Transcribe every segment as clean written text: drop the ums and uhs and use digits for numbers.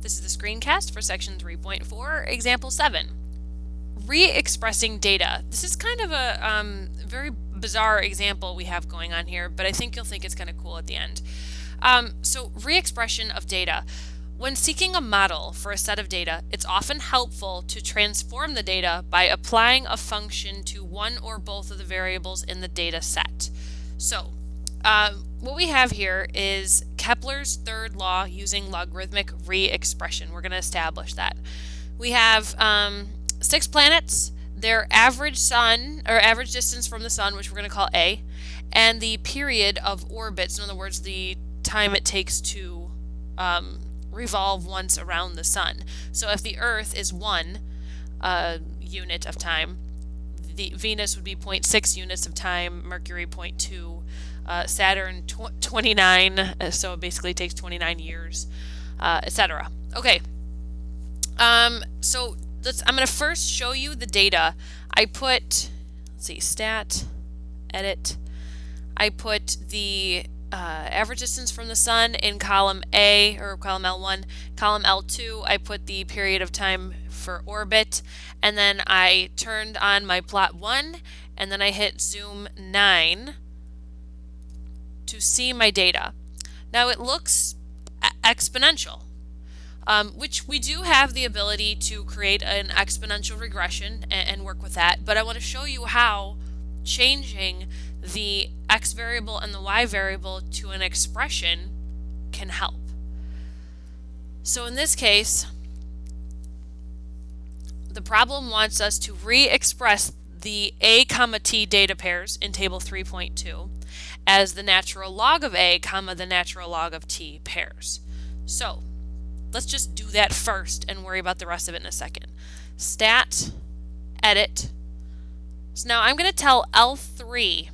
This is the screencast for section 3.4, example 7. Re-expressing data. This is kind of a very bizarre example we have going on here, but I think you'll think it's kind of cool at the end. So re-expression of data. When seeking a model for a set of data, it's often helpful to transform the data by applying a function to one or both of the variables in the data set. So what we have here is Kepler's third law using logarithmic re-expression. We're going to establish that. We have 6 planets, their average sun or average distance from the sun, which we're going to call A, and the period of orbits, in other words, the time it takes to revolve once around the sun. So if the Earth is 1 unit of time, the Venus would be 0.6 units of time, Mercury 0.2, Saturn 29, so it basically takes 29 years, etc. Okay, so I'm going to first show you the data. I put, let's see, stat, edit. I put the average distance from the sun in column A, or column L1. Column L2, I put the period of time for orbit, and then I turned on my plot 1, and then I hit zoom 9 to see my data. Now it looks exponential, which we do have the ability to create an exponential regression and work with that, but I want to show you how changing the x variable and the y variable to an expression can help. So in this case, the problem wants us to re-express the a comma t data pairs in table 3.2 as the natural log of a comma the natural log of t pairs. So let's just do that first and worry about the rest of it in a second. Stat, edit. So now I'm going to tell L3,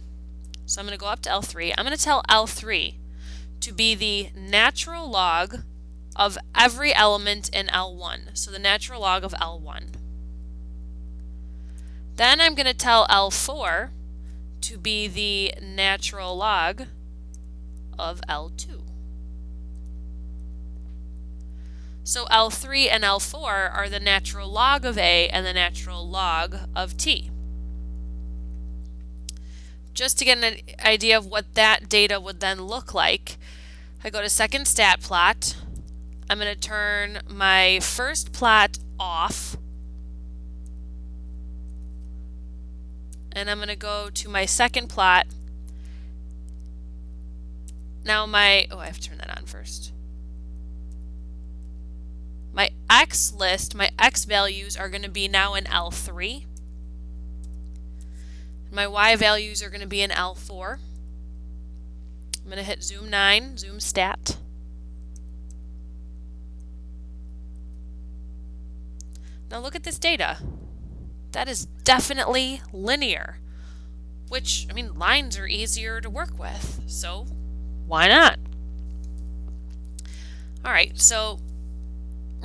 so I'm going to go up to L3, I'm going to tell L3 to be the natural log of every element in L1, so the natural log of L1. Then I'm going to tell L4 to be the natural log of L2. So L3 and L4 are the natural log of A and the natural log of T. Just to get an idea of what that data would then look like, I go to second stat plot. I'm going to turn my first plot off, and I'm going to go to my second plot. Now I have to turn that on first. My X list, my X values are going to be now in L3. My Y values are going to be in L4. I'm going to hit zoom 9, zoom stat. Now look at this data. That is definitely linear, which, I mean, lines are easier to work with, so why not? Alright, so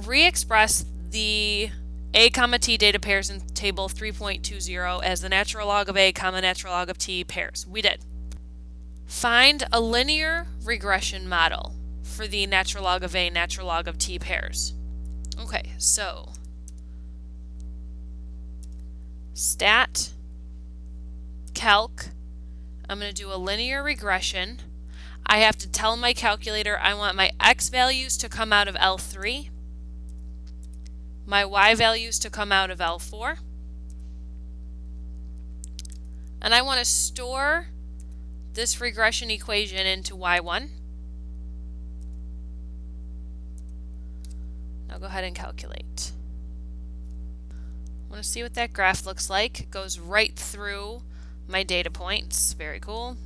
re-express the a comma t data pairs in table 3.20 as the natural log of a comma natural log of t pairs. We did. Find a linear regression model for the natural log of a natural log of t pairs. Okay, so stat, calc, I'm going to do a linear regression. I have to tell my calculator I want my x values to come out of L3, my y values to come out of L4, and I want to store this regression equation into y1. Now go ahead and calculate. I want to see what that graph looks like. It goes right through my data points. Very cool.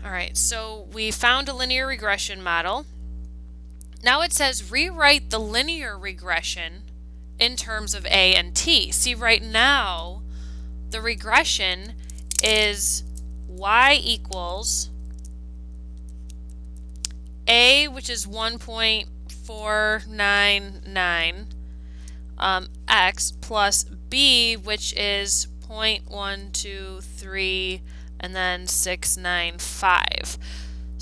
Alright, so we found a linear regression model. Now it says rewrite the linear regression in terms of A and T. See, right now the regression is y equals A, which is 1.499, x plus B, which is 0.123 and then 695.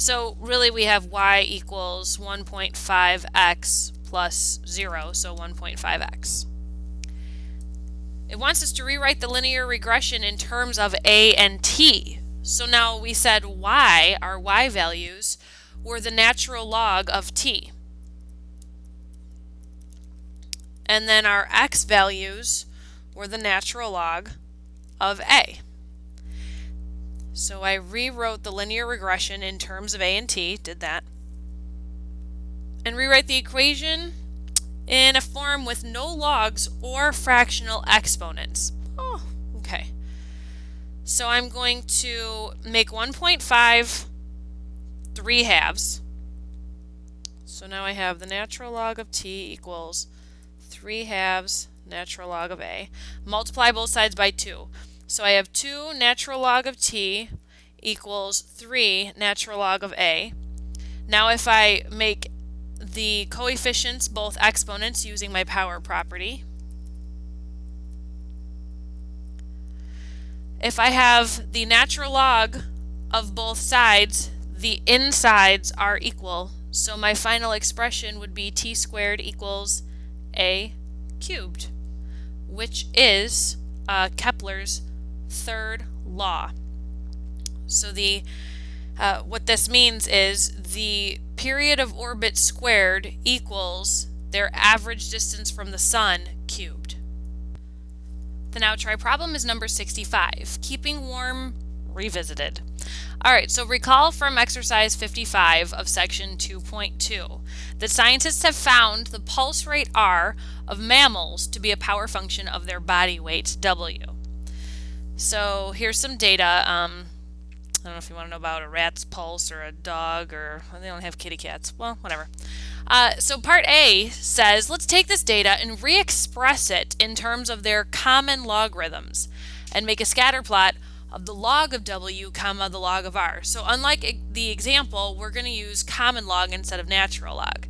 So really we have y equals 1.5x plus 0, so 1.5x. It wants us to rewrite the linear regression in terms of a and t. So now we said y, our y values, were the natural log of t. And then our x values were the natural log of a. So I rewrote the linear regression in terms of a and t, did that, and rewrite the equation in a form with no logs or fractional exponents. Oh, okay. So I'm going to make 1.5 3 halves. So now I have the natural log of t equals 3 halves natural log of a. Multiply both sides by 2. So I have 2 natural log of t equals 3 natural log of a. Now if I make the coefficients both exponents using my power property, if I have the natural log of both sides, the insides are equal. So my final expression would be t squared equals a cubed, which is Kepler's third law. So what this means is the period of orbit squared equals their average distance from the sun cubed. The now try problem is number 65, keeping warm revisited. Alright, so recall from exercise 55 of section 2.2 that scientists have found the pulse rate R of mammals to be a power function of their body weight W. So here's some data. I don't know if you want to know about a rat's pulse or a dog, or well, they don't have kitty cats. Well, whatever. So part A says, let's take this data and re-express it in terms of their common logarithms and make a scatter plot of the log of W comma the log of R. So unlike the example, we're going to use common log instead of natural log.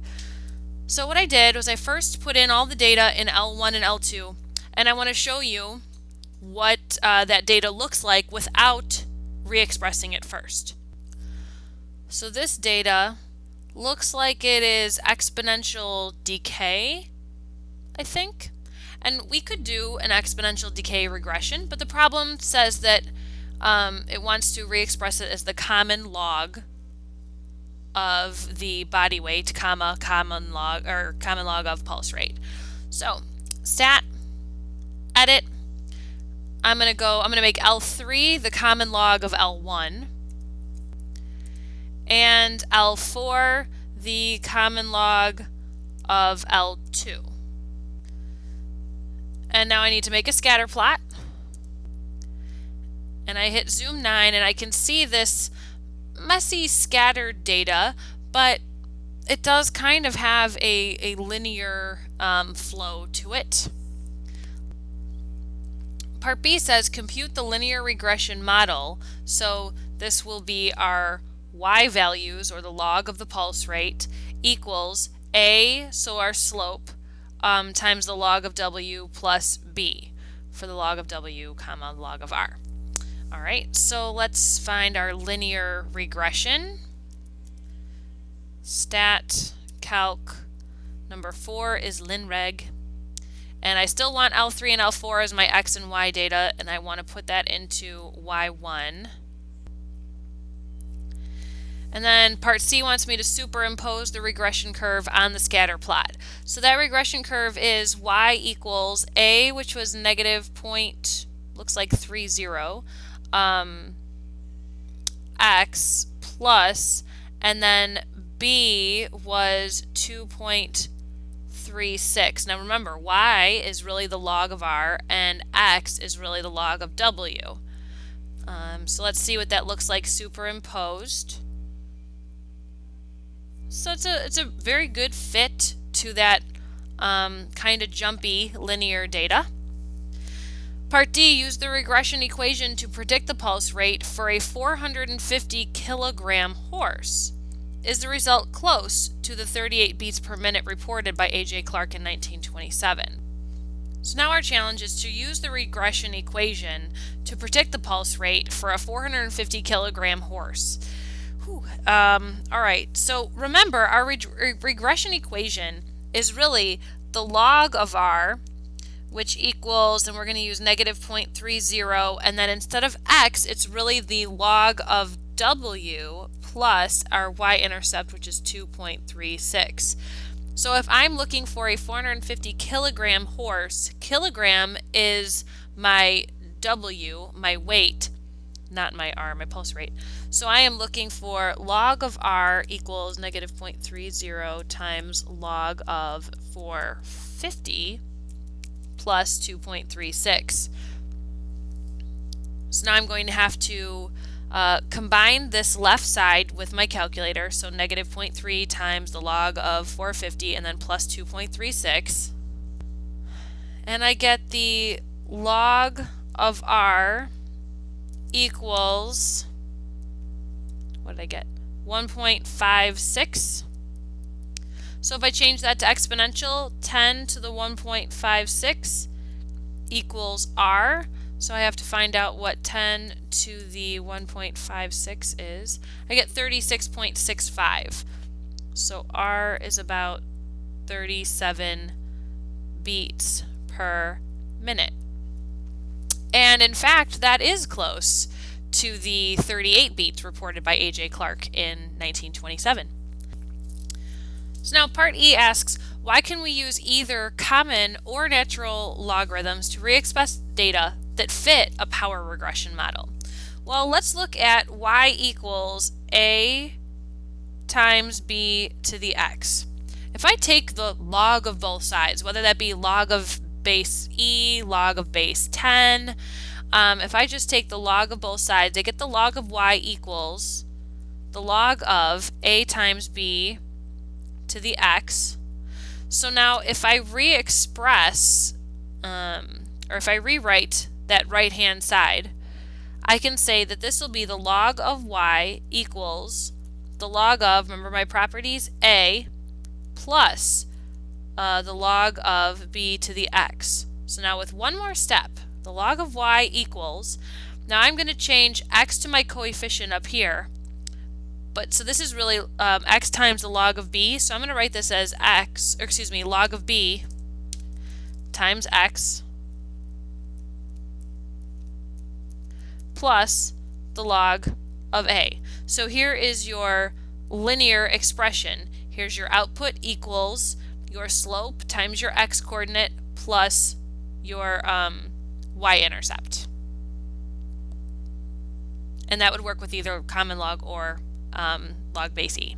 So what I did was I first put in all the data in L1 and L2, and I want to show you what that data looks like without re-expressing it first. So this data looks like it is exponential decay, I think. And we could do an exponential decay regression, but the problem says that it wants to re-express it as the common log of the body weight, comma, common log of pulse rate. So, stat, edit, I'm going to make L3 the common log of L1 and L4 the common log of L2. And now I need to make a scatter plot. And I hit zoom 9 and I can see this messy scattered data, but it does kind of have a linear flow to it. Part B says compute the linear regression model. So this will be our y values, or the log of the pulse rate, equals a, so our slope, times the log of W plus B for the log of W comma log of R. Alright, so let's find our linear regression. Stat, calc, number 4 is linreg. And I still want L3 and L4 as my x and y data, and I want to put that into y1. And then part C wants me to superimpose the regression curve on the scatter plot. So that regression curve is y equals a, which was negative point, looks like 30, x plus, and then b was 2.36. Now remember, y is really the log of r, and x is really the log of w. So let's see what that looks like superimposed. So it's a very good fit to that kind of jumpy linear data. Part D, use the regression equation to predict the pulse rate for a 450 kilogram horse. Is the result close to the 38 beats per minute reported by A.J. Clark in 1927? So now our challenge is to use the regression equation to predict the pulse rate for a 450 kilogram horse. All right, so remember our regression equation is really the log of r, which equals, and we're going to use negative 0.30, and then instead of x, it's really the log of w plus our y-intercept, which is 2.36. So if I'm looking for a 450 kilogram horse, kilogram is my w, my weight, not my r, my pulse rate. So I am looking for log of r equals negative 0.30 times log of 450 plus 2.36. So now I'm going to have to combine this left side with my calculator, so negative 0.3 times the log of 450 and then plus 2.36. And I get the log of r equals, what did I get? 1.56. So if I change that to exponential, 10 to the 1.56 equals r. So I have to find out what 10 to the 1.56 is. I get 36.65. So r is about 37 beats per minute. And in fact, that is close to the 38 beats reported by A.J. Clark in 1927. So now part E asks, why can we use either common or natural logarithms to re-express data that fit a power regression model? Well, let's look at y equals a times b to the x. If I take the log of both sides, whether that be log of base e, log of base 10, if I just take the log of both sides, I get the log of y equals the log of a times b to the x. So now if I re-express, or if I rewrite that right-hand side, I can say that this will be the log of y equals the log of, remember my properties, a plus the log of b to the x. So now with one more step, the log of y equals, now I'm going to change x to my coefficient up here, but so this is really x times the log of b, so I'm going to write this as x, or excuse me, log of b times x plus the log of a. So here is your linear expression. Here's your output equals your slope times your x-coordinate plus your y-intercept. And that would work with either common log or log base e.